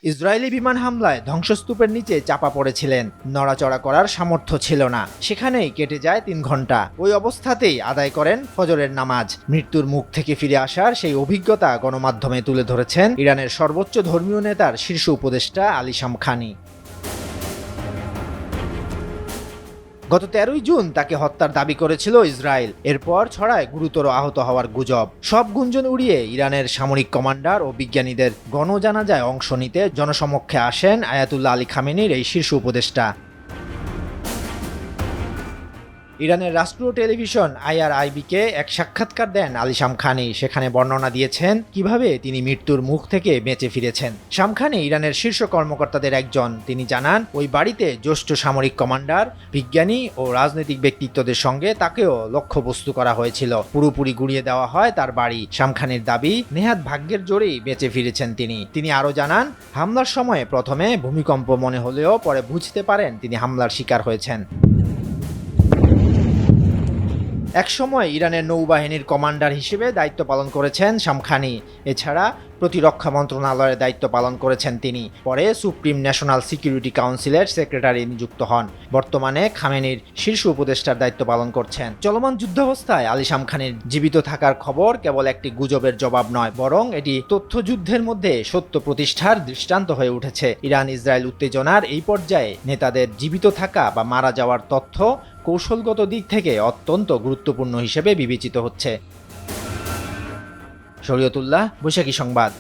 Israeli বিমান হামলায় ধ্বংসস্তূপের নিচে চাপা পড়েছিলেন। নড়াচড়া করার সামর্থ্য ছিল না। সেখানেই কেটে যায় ৩ ঘন্টা। ওই অবস্থাতেই আদায় করেন ফজরের নামাজ। মৃত্যুর মুখ থেকে ফিরে আসার সেই অভিজ্ঞতা গণমাধ্যমে তুলে ধরেছেন ইরানের সর্বোচ্চ ধর্মীয় নেতার শীর্ষ উপদেষ্টা আলী শামখানি। গত ১৩ই জুন তাকে হত্যার দাবি করেছিল ইসরায়েল। এরপর ছড়ায় গুরুতর আহত হওয়ার গুজব। সব গুঞ্জন উড়িয়ে ইরানের সামরিক কমান্ডার ও বিজ্ঞানীদের গণজানাজায় অংশ নিতে জনসমক্ষে আসেন আয়াতুল্লাহ আলী খামেনির এই শীর্ষ উপদেষ্টা। ইরানের রাষ্ট্রীয় টেলিভিশন IRIB-কে এক সাক্ষাৎকার দেন আলী শামখানি। সেখানে বর্ণনা দিয়েছেন কিভাবে তিনি মৃত্যুর মুখ থেকে বেঁচে ফিরেছেন। শামখানি ইরানের শীর্ষ কর্মকর্তাদের একজন। তিনি জানান, ওই বাড়িতে জ্যেষ্ঠ সামরিক কমান্ডার, বিজ্ঞানী ও রাজনৈতিক ব্যক্তিত্বদের সঙ্গে তাকেও লক্ষ্যবস্তু করা হয়েছিল। পুরোপুরি গুড়িয়ে দেওয়া হয় তার বাড়ি। শামখানির দাবি, নেহাত ভাগ্যের জোরেই বেঁচে ফিরেছেন তিনি। তিনি আরও জানান, হামলার সময় প্রথমে ভূমিকম্প মনে হলেও পরে বুঝতে পারেন তিনি হামলার শিকার হয়েছেন। একসময় ইরানের নৌবাহিনীর কমান্ডার হিসেবে দায়িত্ব পালন করেছেন শামখানি। এছাড়া প্রতিরক্ষা মন্ত্রণালয়ের দায়িত্ব পালন করেছেন তিনি। পরে সুপ্রিম ন্যাশনাল সিকিউরিটি কাউন্সিলের সেক্রেটারি নিযুক্ত হন। বর্তমানে খামেনির শীর্ষ উপদেষ্টার দায়িত্ব পালন করছেন। চলমান যুদ্ধাবস্থায় আলী শামখানির জীবিত থাকার খবর কেবল একটি গুজবের জবাব নয়, বরং এটি তথ্যযুদ্ধের মধ্যে সত্য প্রতিষ্ঠার দৃষ্টান্ত হয়ে উঠেছে। ইরান ইসরায়েল উত্তেজনার এই পর্যায়ে নেতাদের জীবিত থাকা বা মারা যাওয়ার তথ্য কৌশলগত দিক থেকে অত্যন্ত গুরুত্বপূর্ণ হিসেবে বিবেচিত হচ্ছে। শরীয়তুল্লাহ, বৈশাখী সংবাদ।